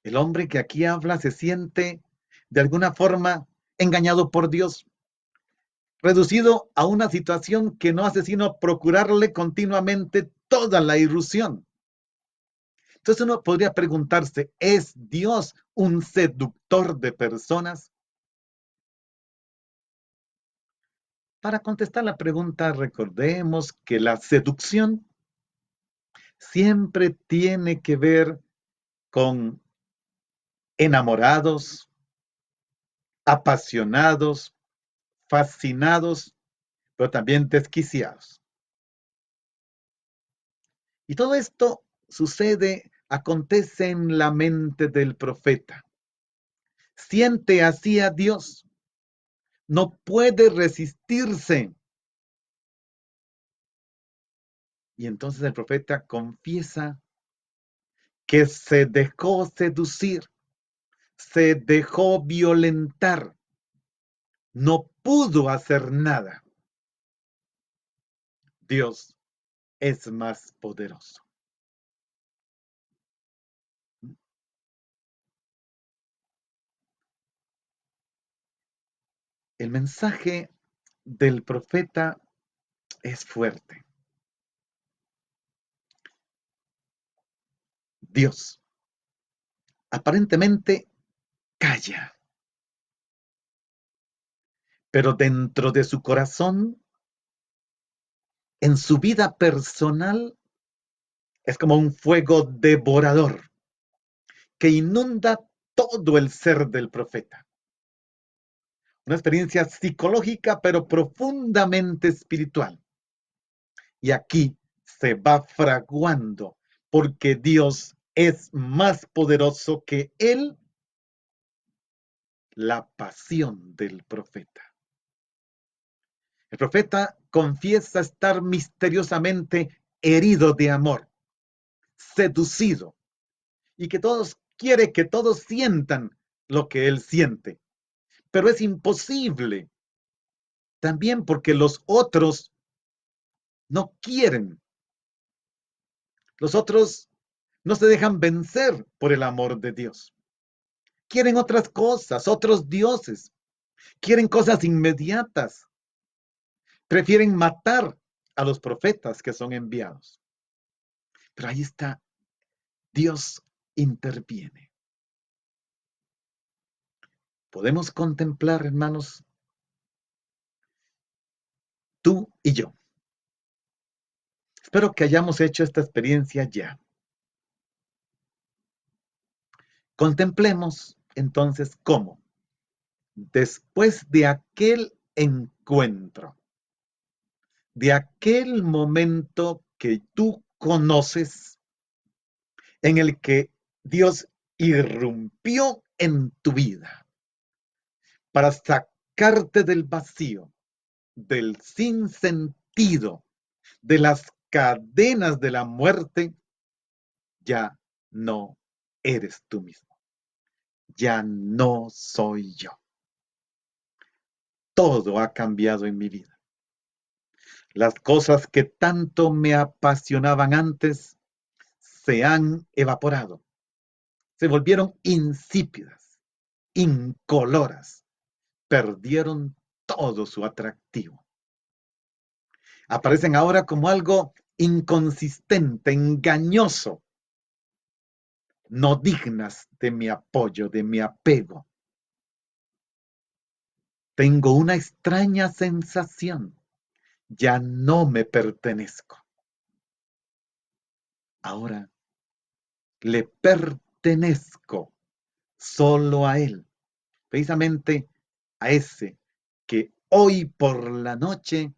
El hombre que aquí habla se siente de alguna forma engañado por Dios, reducido a una situación que no hace sino procurarle continuamente toda la irrupción. Entonces uno podría preguntarse, ¿es Dios un seductor de personas? Para contestar la pregunta, recordemos que la seducción siempre tiene que ver con enamorados, apasionados, fascinados, pero también desquiciados. Y todo esto sucede, acontece en la mente del profeta. Siente así a Dios, no puede resistirse. Y entonces el profeta confiesa que se dejó seducir, se dejó violentar, no pudo hacer nada. Dios es más poderoso. El mensaje del profeta es fuerte. Dios aparentemente calla, pero dentro de su corazón, en su vida personal, es como un fuego devorador que inunda todo el ser del profeta. Una experiencia psicológica, pero profundamente espiritual. Y aquí se va fraguando, porque Dios es más poderoso que él, la pasión del profeta. El profeta confiesa estar misteriosamente herido de amor, seducido, y que todos quiere que todos sientan lo que él siente. Pero es imposible, también porque los otros no quieren. Los otros no se dejan vencer por el amor de Dios. Quieren otras cosas, otros dioses. Quieren cosas inmediatas. Prefieren matar a los profetas que son enviados. Pero ahí está, Dios interviene. Podemos contemplar, hermanos, tú y yo. Espero que hayamos hecho esta experiencia ya. Contemplemos entonces cómo, después de aquel encuentro, de aquel momento que tú conoces, en el que Dios irrumpió en tu vida para sacarte del vacío, del sinsentido, de las cadenas de la muerte, ya no eres tú mismo. Ya no soy yo. Todo ha cambiado en mi vida. Las cosas que tanto me apasionaban antes se han evaporado, se volvieron insípidas, incoloras, perdieron todo su atractivo. Aparecen ahora como algo inconsistente, engañoso, no dignas de mi apoyo, de mi apego. Tengo una extraña sensación, ya no me pertenezco. Ahora le pertenezco solo a Él, precisamente a ese que hoy por la noche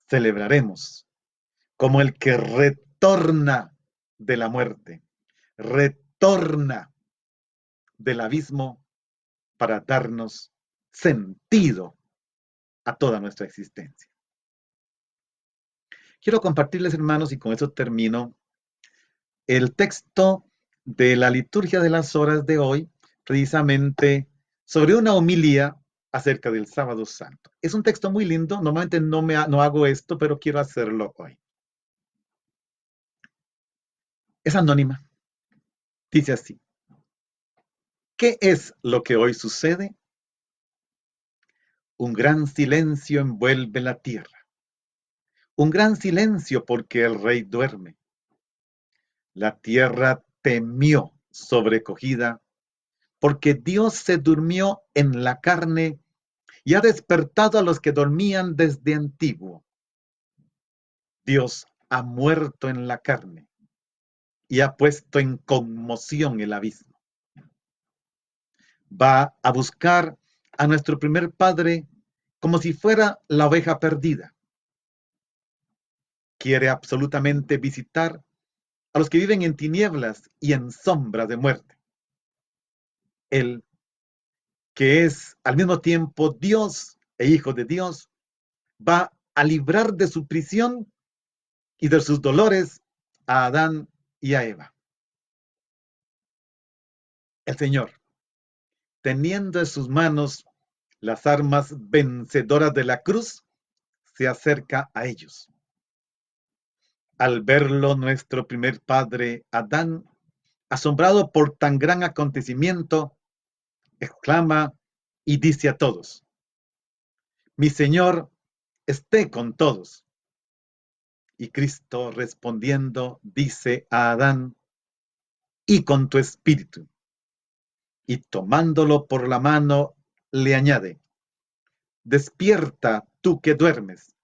celebraremos como el que retorna de la muerte, retorna del abismo para darnos sentido a toda nuestra existencia. Quiero compartirles, hermanos, y con eso termino, el texto de la liturgia de las horas de hoy, precisamente sobre una homilía acerca del Sábado Santo. Es un texto muy lindo, normalmente no hago esto, pero quiero hacerlo hoy. Es anónima, dice así: ¿qué es lo que hoy sucede? Un gran silencio envuelve la tierra, un gran silencio porque el rey duerme. La tierra temió sobrecogida porque Dios se durmió en la carne y ha despertado a los que dormían desde antiguo. Dios ha muerto en la carne y ha puesto en conmoción el abismo. Va a buscar a nuestro primer padre como si fuera la oveja perdida. Quiere absolutamente visitar a los que viven en tinieblas y en sombra de muerte. Él, que es al mismo tiempo Dios e Hijo de Dios, va a librar de su prisión y de sus dolores a Adán y a Eva. El Señor, teniendo en sus manos las armas vencedoras de la cruz, se acerca a ellos. Al verlo nuestro primer padre Adán, asombrado por tan gran acontecimiento, exclama y dice a todos: mi Señor esté con todos. Y Cristo respondiendo dice a Adán: y con tu espíritu. Y tomándolo por la mano le añade: despierta tú que duermes,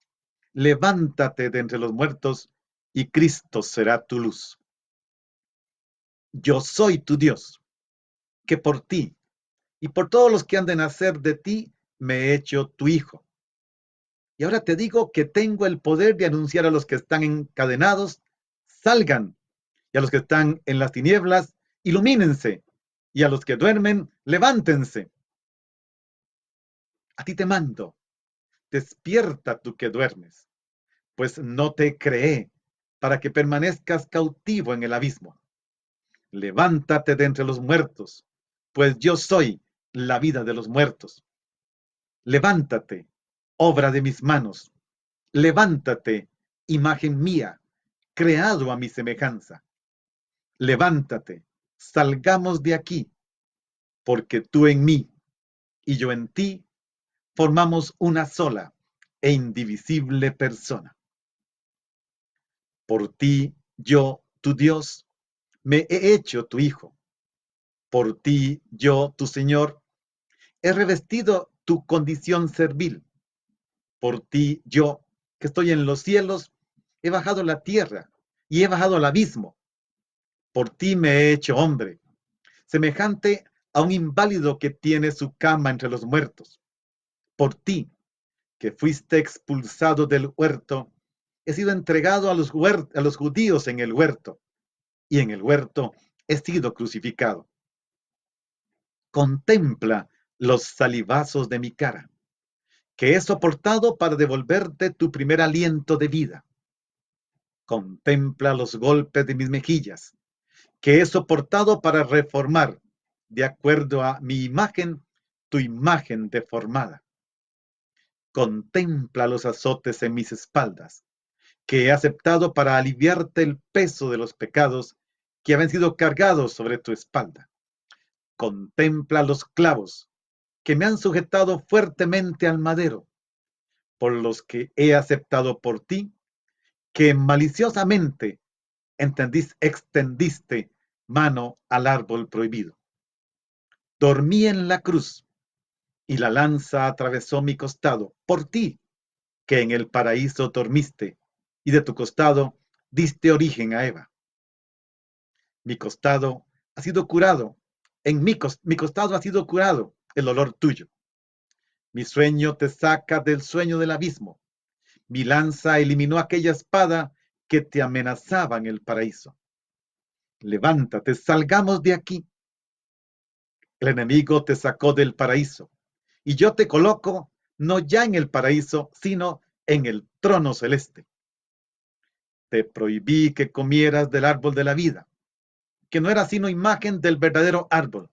levántate de entre los muertos y Cristo será tu luz. Yo soy tu Dios, que por ti y por todos los que han de nacer de ti me he hecho tu hijo. Y ahora te digo que tengo el poder de anunciar a los que están encadenados: salgan, y a los que están en las tinieblas: ilumínense, y a los que duermen: levántense. A ti te mando: despierta tú que duermes, pues no te creé para que permanezcas cautivo en el abismo. Levántate de entre los muertos, pues yo soy la vida de los muertos. Levántate, obra de mis manos. Levántate, imagen mía, creado a mi semejanza. Levántate, salgamos de aquí, porque tú en mí y yo en ti formamos una sola e indivisible persona. Por ti, yo, tu Dios, me he hecho tu hijo. Por ti, yo, tu Señor, he revestido tu condición servil. Por ti, yo, que estoy en los cielos, he bajado a la tierra y he bajado al abismo. Por ti me he hecho hombre, semejante a un inválido que tiene su cama entre los muertos. Por ti, que fuiste expulsado del huerto, he sido entregado a los judíos en el huerto, y en el huerto he sido crucificado. Contempla los salivazos de mi cara, que he soportado para devolverte tu primer aliento de vida. Contempla los golpes de mis mejillas, que he soportado para reformar, de acuerdo a mi imagen, tu imagen deformada. Contempla los azotes en mis espaldas, que he aceptado para aliviarte el peso de los pecados que habían sido cargados sobre tu espalda. Contempla los clavos que me han sujetado fuertemente al madero, por los que he aceptado por ti, que maliciosamente extendiste mano al árbol prohibido. Dormí en la cruz, y la lanza atravesó mi costado, por ti, que en el paraíso dormiste, y de tu costado diste origen a Eva. Mi costado ha sido curado, mi costado ha sido curado, el olor tuyo. Mi sueño te saca del sueño del abismo. Mi lanza eliminó aquella espada que te amenazaba en el paraíso. Levántate, salgamos de aquí. El enemigo te sacó del paraíso, y yo te coloco no ya en el paraíso, sino en el trono celeste. Te prohibí que comieras del árbol de la vida, que no era sino imagen del verdadero árbol.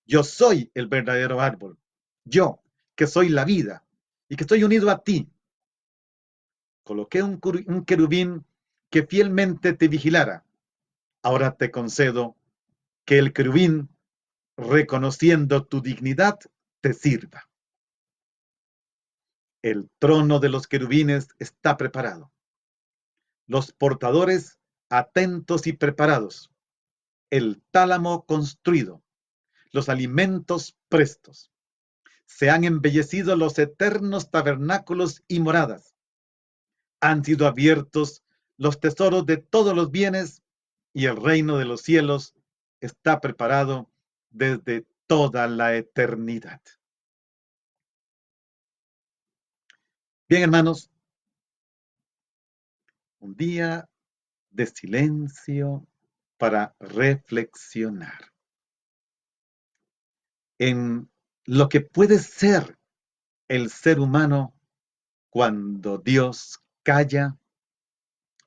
Yo soy el verdadero árbol, yo, que soy la vida, y que estoy unido a ti. Coloqué un querubín que fielmente te vigilara. Ahora te concedo que el querubín, reconociendo tu dignidad, te sirva. El trono de los querubines está preparado. Los portadores atentos y preparados. El tálamo construido. Los alimentos prestos. Se han embellecido los eternos tabernáculos y moradas. Han sido abiertos los tesoros de todos los bienes y el reino de los cielos está preparado desde toda la eternidad. Bien, hermanos, un día de silencio para reflexionar en lo que puede ser el ser humano cuando Dios calla,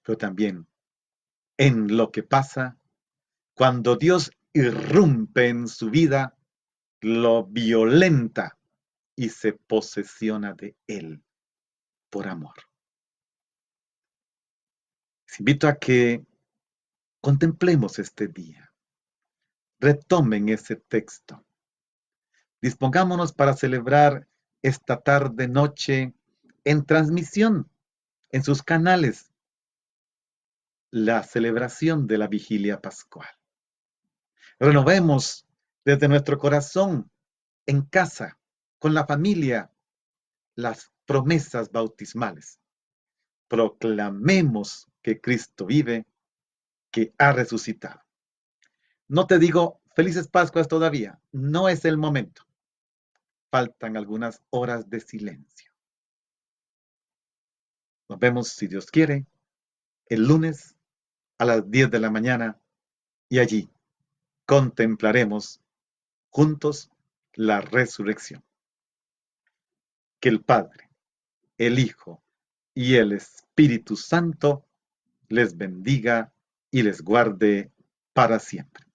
pero también en lo que pasa cuando Dios irrumpe en su vida, lo violenta y se posesiona de él por amor. Les invito a que contemplemos este día, retomen ese texto, dispongámonos para celebrar esta tarde noche en transmisión en sus canales la celebración de la vigilia pascual. Renovemos desde nuestro corazón, en casa, con la familia, las promesas bautismales. Proclamemos que Cristo vive, que ha resucitado. No te digo felices Pascuas todavía, no es el momento. Faltan algunas horas de silencio. Nos vemos, si Dios quiere, el lunes a las 10 de la mañana y allí contemplaremos juntos la resurrección. Que el Padre, el Hijo y el Espíritu Santo les bendiga y les guarde para siempre.